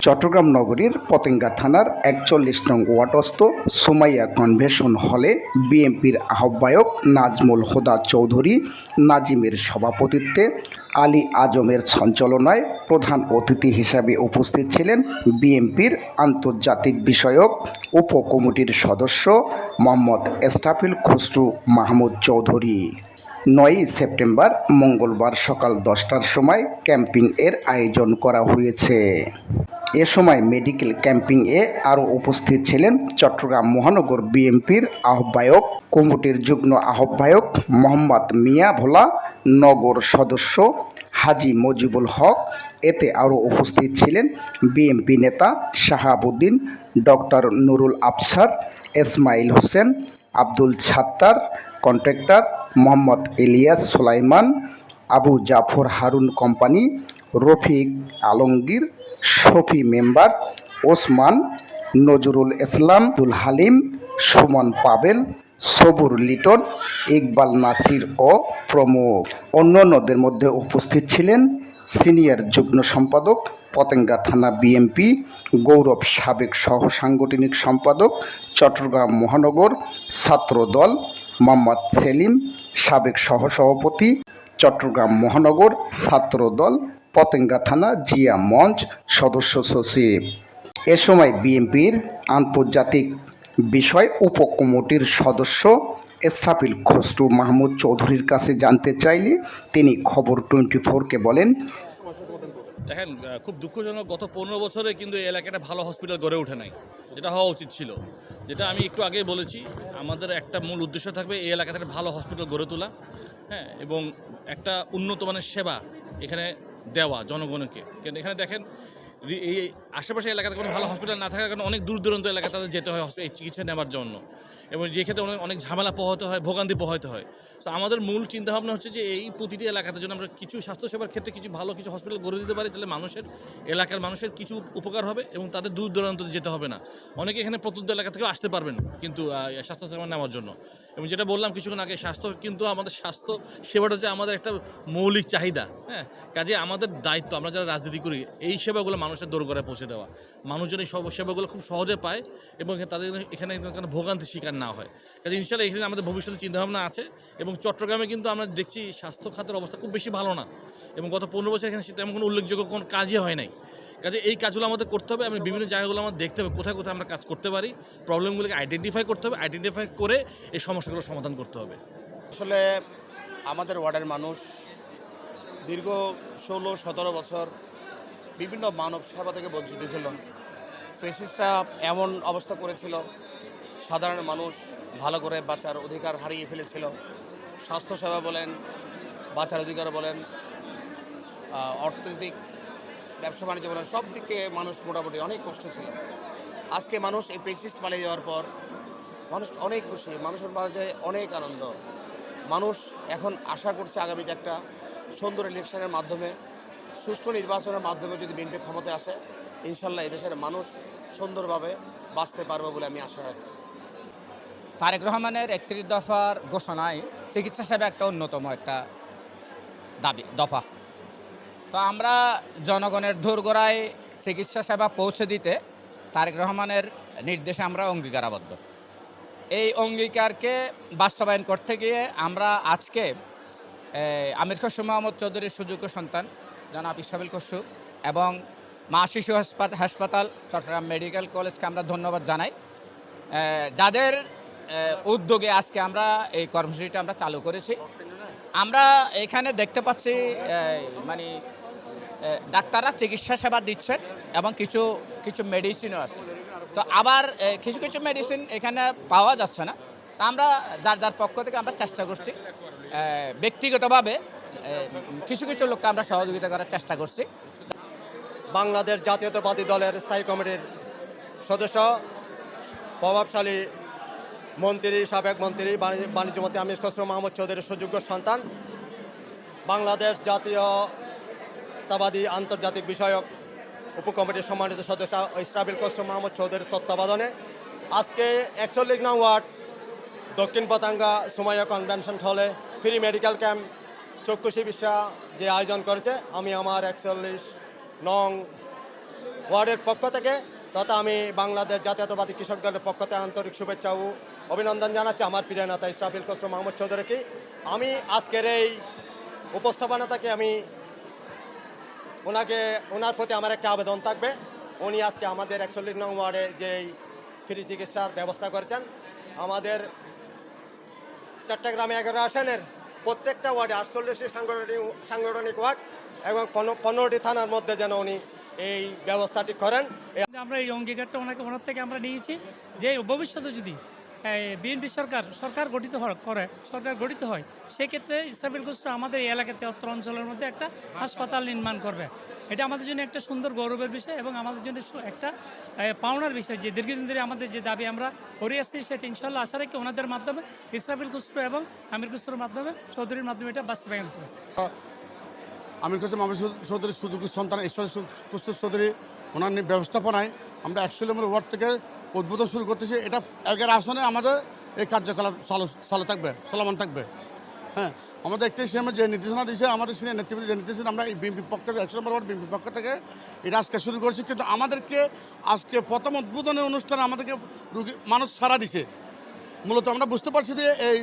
চট্টগ্রাম নগরীর পতেঙ্গা থানার ৪১ নং ওয়ার্ডস্থ সুমাইয়া কনভেনশন হলে বিএনপির আহ্বায়ক নাজমুল হুদা চৌধুরী নাজিমের সভাপতিত্বে আলী আজমের সঞ্চালনায় প্রধান অতিথি হিসাবে উপস্থিত ছিলেন বিএনপির আন্তর্জাতিক বিষয়ক উপকমিটির সদস্য মোহাম্মদ এস্টাফিল খসরু মাহমুদ চৌধুরী। ৯ সেপ্টেম্বর মঙ্গলবার সকাল 10টার সময় ক্যাম্পিংয়ের আয়োজন করা হয়েছে। এ সময় মেডিকেল ক্যাম্পিংয়ে আরও উপস্থিত ছিলেন চট্টগ্রাম মহানগর বিএনপির আহ্বায়ক কমিটির যুগ্ম আহ্বায়ক মোহাম্মদ মিয়া ভোলা, নগর সদস্য হাজী মজিবুল হক। এতে আরও উপস্থিত ছিলেন বিএনপি নেতা Shahabuddin, doctor Nurul Afsar, Ismail Hossain, Abdul Sattar, contractor Mohammad Ilias Sulaiman, Abu Jafar Harun company, Rafiq Alamgir, Shafi member, Osman, Nazrul Islam, Abdul Halim, Suman Pabel, Sabur Liton, Iqbal Nasir ও প্রমুখ। অন্যান্যদের মধ্যে উপস্থিত ছিলেন সিনিয়র যুগ্ম সম্পাদক পতেঙ্গা থানা বিএনপি, গৌরব সাবেক সহ সাংগঠনিক সম্পাদক চট্টগ্রাম মহানগর ছাত্রদল মোহাম্মদ সেলিম, সাবেক সহসভাপতি চট্টগ্রাম মহানগর ছাত্রদল পতেঙ্গা থানা জিয়া মঞ্চ সদস্য সচিব। এ সময় বিএনপির আন্তর্জাতিক বিষয় উপকমিটির সদস্য এস্টাফিল খসরু মাহমুদ চৌধুরীর কাছে জানতে চাইলে তিনি খবর 24কে বলেন, দেখেন, খুব দুঃখজনক, গত 15 বছরে কিন্তু এই এলাকাটা ভালো হসপিটাল গড়ে ওঠে নাই, যেটা হওয়া উচিত ছিল। যেটা আমি একটু আগেই বলেছি, আমাদের একটা মূল উদ্দেশ্য থাকবে এই এলাকাতে ভালো হসপিটাল গড়ে তোলা, হ্যাঁ, এবং একটা উন্নত মানের সেবা এখানে দেওয়া জনগণকে। কিন্তু এখানে দেখেন, এই আশেপাশে এলাকাতে কোনো ভালো হসপিটাল না থাকার কারণে অনেক দূর দূরান্ত এলাকা তাদের যেতে হয় এই চিকিৎসা নেওয়ার জন্য, এবং যে ক্ষেত্রে অনেক ঝামেলা পোহাতে হয়, ভোগান্তি পোহাতে হয়। তো আমাদের মূল চিন্তাভাবনা হচ্ছে যে এই প্রতিটি এলাকাতে জন্য আমরা কিছু স্বাস্থ্যসেবার ক্ষেত্রে কিছু ভালো কিছু হসপিটাল গড়ে দিতে পারি, তাহলে এলাকার মানুষের কিছু উপকার হবে এবং তাদের দূর দূরান্ত যেতে হবে না। অনেকে এখানে প্রত্যন্ত এলাকা থেকে আসতে পারবেন কিন্তু স্বাস্থ্যসেবা নেওয়ার জন্য। এবং যেটা বললাম কিছুক্ষণ আগে, স্বাস্থ্য কিন্তু আমাদের স্বাস্থ্য সেবাটা হচ্ছে আমাদের একটা মৌলিক চাহিদা, হ্যাঁ। কাজে আমাদের দায়িত্ব, আমরা যারা রাজনীতি করি, এই সেবাগুলো মানুষের দোরগোড়ায় পৌঁছে দেওয়া, মানুষজন এই সেবাগুলো খুব সহজে পায় এবং তাদের এখানে কোনো ভোগান্তির শিকার না হয়। কাজে ইনশাআল্লাহ এখানে আমাদের ভবিষ্যতে চিন্তাভাবনা আছে। এবং চট্টগ্রামে কিন্তু আমরা দেখছি স্বাস্থ্য খাতের অবস্থা খুব বেশি ভালো না, এবং গত 15 বছর এখানে তেমন কোনো উল্লেখযোগ্য কোনো কাজই হয় নাই। কাজে এই কাজগুলো আমাদের করতে হবে, এবং বিভিন্ন জায়গাগুলো আমাদের দেখতে হবে কোথায় কোথায় আমরা কাজ করতে পারি, প্রবলেমগুলোকে আইডেন্টিফাই করতে হবে, আইডেন্টিফাই করে এই সমস্যাগুলো সমাধান করতে হবে। আসলে আমাদের ওয়ার্ডের মানুষ দীর্ঘ 16-17 বছর বিভিন্ন মানব সেবা থেকে বঞ্চিত ছিল। ফ্যাসিস্টরা এমন অবস্থা করেছিল, সাধারণ মানুষ ভালো করে বাঁচার অধিকার হারিয়ে ফেলেছিল। স্বাস্থ্যসেবা বলেন, বাঁচার অধিকার বলেন, অর্থনৈতিক ব্যবসা বাণিজ্য বলেন, সব দিকে মানুষ মোটামুটি অনেক কষ্ট ছিল। আজকে মানুষ এই ফ্যাসিস্ট পালিয়ে যাওয়ার পর মানুষ অনেক খুশি, মানুষের মাঝে অনেক আনন্দ। মানুষ এখন আশা করছে আগামীতে একটা সুন্দর ইলেকশনের মাধ্যমে, সুষ্ঠু নির্বাচনের মাধ্যমে যদি বিএনপি ক্ষমতায় আসে, ইনশাল্লাহ এদেশের মানুষ সুন্দরভাবে বাঁচতে পারবে বলে আমি আশা রাখি। তারেক রহমানের 31 দফার ঘোষণায় চিকিৎসা সেবা একটা অন্যতম একটা দফা। তো আমরা জনগণের দোরগোড়ায় চিকিৎসা সেবা পৌঁছে দিতে তারেক রহমানের নির্দেশে আমরা অঙ্গীকারাবদ্ধ। এই অঙ্গীকারকে বাস্তবায়ন করতে গিয়ে আমরা আজকে আমির খসরু মাহমুদ চৌধুরীর সুযোগ্য সন্তান জনাব ইসরাফিল খসরু এবং মা শিশু হাসপাতাল চট্টগ্রাম মেডিকেল কলেজকে আমরা ধন্যবাদ জানাই, যাদের উদ্যোগে আজকে আমরা এই কর্মসূচিটা আমরা চালু করেছি। আমরা এখানে দেখতে পাচ্ছি মানে ডাক্তাররা চিকিৎসা সেবা দিচ্ছেন এবং কিছু কিছু মেডিসিনও আছে। তো আবার কিছু কিছু মেডিসিন এখানে পাওয়া যাচ্ছে না। তা আমরা যার যার পক্ষ থেকে আমরা চেষ্টা করছি, ব্যক্তিগতভাবে কিছু কিছু লোককে আমরা সহযোগিতা করার চেষ্টা করছি। বাংলাদেশ জাতীয়তাবাদী দলের স্থায়ী কমিটির সদস্য, প্রভাবশালী মন্ত্রী, সাবেক মন্ত্রী, বাণিজ্যমন্ত্রী আমির খসরু মাহমুদ চৌধুরীর সুযোগ্য সন্তান, বাংলাদেশ জাতীয়তাবাদী আন্তর্জাতিক বিষয়ক উপকমিটির সম্মানিত সদস্য ইসরাফিল খসরু মাহমুদ চৌধুরীর তত্ত্বাবধানে আজকে 41 নং ওয়ার্ড দক্ষিণ পতেঙ্গা সুমাইয়া কনভেনশন হলে ফ্রি মেডিকেল ক্যাম্প চক্ষু চিকিৎসা যে আয়োজন করেছে, আমি আমার 41 নং ওয়ার্ডের পক্ষ থেকে তথা আমি বাংলাদেশ জাতীয়তাবাদী কৃষক দলের পক্ষ থেকে আন্তরিক শুভেচ্ছা ও অভিনন্দন জানাচ্ছি আমার প্রিয় নেতা ইসরাফিল খসরু মাহমুদ চৌধুরীকে। আমি আজকের এই উপস্থাপনা থেকে আমি ওনার প্রতি আমার একটা আবেদন থাকবে। উনি আজকে আমাদের 41 নং ওয়ার্ডে যেই ফ্রি চিকিৎসার ব্যবস্থা করেছেন, আমাদের চট্টগ্রামে 11 আসনের প্রত্যেকটা ওয়ার্ডে 48টি সাংগঠনিক ওয়ার্ড এবং 15টি থানার মধ্যে যেন উনি এই ব্যবস্থাটি করেন। আমরা এই অঙ্গীকারটা ওনার থেকে আমরা নিয়েছি যে ভবিষ্যতে যদি বিএনপি সরকার গঠিত হয় সেক্ষেত্রে ইসরাফিল খসরু আমাদের এই এলাকাতে অত্র অঞ্চলের মধ্যে একটা হাসপাতাল নির্মাণ করবে। এটা আমাদের জন্য একটা সুন্দর গৌরবের বিষয় এবং আমাদের জন্য একটা পাওনার বিষয় যে দীর্ঘদিন ধরে আমাদের যে দাবি আমরা করে আসছি সেটা ইনশাল্লাহ আশা রাখি ওনাদের মাধ্যমে ইসরাফিল খসরু এবং আমির খসরুর মাধ্যমে চৌধুরীর মাধ্যমে এটা বাস্তবায়ন করে। আমির খসরু মাহমুদ চৌধুরী সুযোগী সন্তান ঈশ্বর খসরু চৌধুরী ওনার ব্যবস্থাপনায় আমরা 41 নম্বর ওয়ার্ড থেকে উদ্বোধন শুরু করতেছি। এটা 11 আসনে আমাদের এই কার্যকলাপ চালু থাকবে, চলমান থাকবে। হ্যাঁ, আমাদের একটি সিএম যে নির্দেশনা দিয়েছে, আমাদের সিনিয়র নেতৃবৃন্দ যে নির্দেশনা আমরা এই বিএনপি পক্ষ থেকে 100 নম্বর ওয়ার্ড বিএনপি পক্ষ থেকে এটা আজকে শুরু করছি। কিন্তু আমাদেরকে আজকে প্রথম উদ্বোধনের অনুষ্ঠানে আমাদেরকে মানুষ সাড়া দিছে। মূলত আমরা বুঝতে পারছি যে এই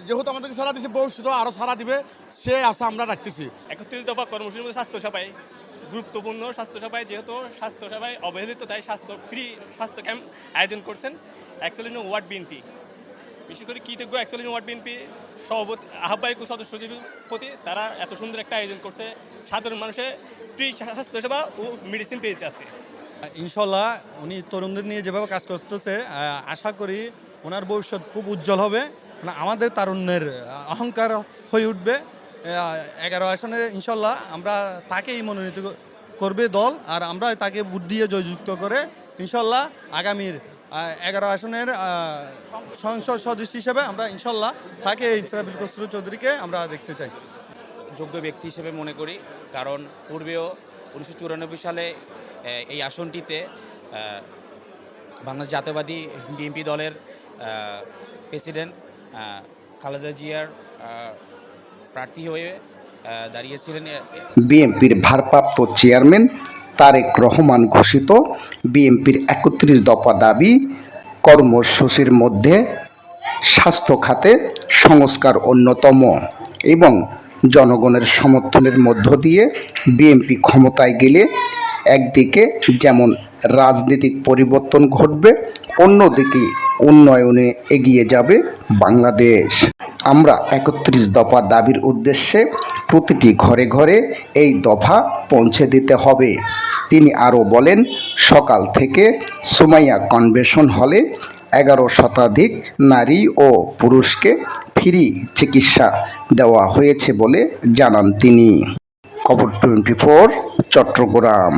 যেহেতু আমাদেরকে সাড়া দিছে, ভবিষ্যতে আরও সাড়া দিবে সে আশা আমরা রাখতেছি। 31 দফা কর্মসূচির মধ্যে স্বাস্থ্যসেবায় গুরুত্বপূর্ণ। স্বাস্থ্যসেবায় যেহেতু স্বাস্থ্যসেবায় অবহেলিত, তাই ফ্রি স্বাস্থ্য ক্যাম্প আয়োজন করছেন 41 নং ওয়ার্ড বিএনপি। বিশেষ করে কৃতজ্ঞ 41 নং ওয়ার্ড বিএনপি সভাপতি আহ্বায়ক ও সদস্য সচিবের প্রতি, তারা এত সুন্দর একটা আয়োজন করছে। সাধারণ মানুষের ফ্রি স্বাস্থ্যসেবা ও মেডিসিন পেয়েছে আজকে। ইনশাল্লাহ উনি তরুণদের নিয়ে যেভাবে কাজ করতেছে, আশা করি ওনার ভবিষ্যৎ খুব উজ্জ্বল হবে। আমাদের তারুণ্যের অহংকার হয়ে উঠবে। 11 আসনে ইনশাল্লাহ আমরা তাকেই মনোনীত করবে দল, আর আমরা তাকে ভোট দিয়ে জয়যুক্ত করে ইনশাল্লাহ আগামীর 11 আসনের সংসদ সদস্য হিসেবে আমরা ইনশাল্লাহ তাকে ইসরাফিল খসরু চৌধুরীকে আমরা দেখতে চাই। যোগ্য ব্যক্তি হিসেবে মনে করি, কারণ পূর্বেও 1994 সালে এই আসনটিতে বাংলাদেশ জাতীয়বাদী বিএনপি দলের প্রেসিডেন্ট খালেদা জিয়ার প্রার্থী হয়ে দাঁড়িয়েছিলেন। বিএনপির ভারপ্রাপ্ত চেয়ারম্যান তারেক রহমান ঘোষিত বিএনপির 31 দফা দাবি কর্মসূচির মধ্যে স্বাস্থ্য খাতে সংস্কার অন্যতম এবং জনগণের সমর্থনের মধ্য দিয়ে বিএনপি ক্ষমতায় গেলে একদিকে যেমন রাজনৈতিক পরিবর্তন ঘটবে, অন্যদিকে উন্নয়নে এগিয়ে যাবে বাংলাদেশ। আমরা 31 দফা দাবির উদ্দেশ্যে প্রতিটি ঘরে ঘরে এই দফা পৌঁছে দিতে হবে। তিনি আরও বলেন, সকাল থেকে সুমাইয়া কনভেনশন হলে 11 শতাধিক নারী ও পুরুষকে ফ্রি চিকিৎসা দেওয়া হয়েছে বলে জানান তিনি। খবর 24 চট্টগ্রাম।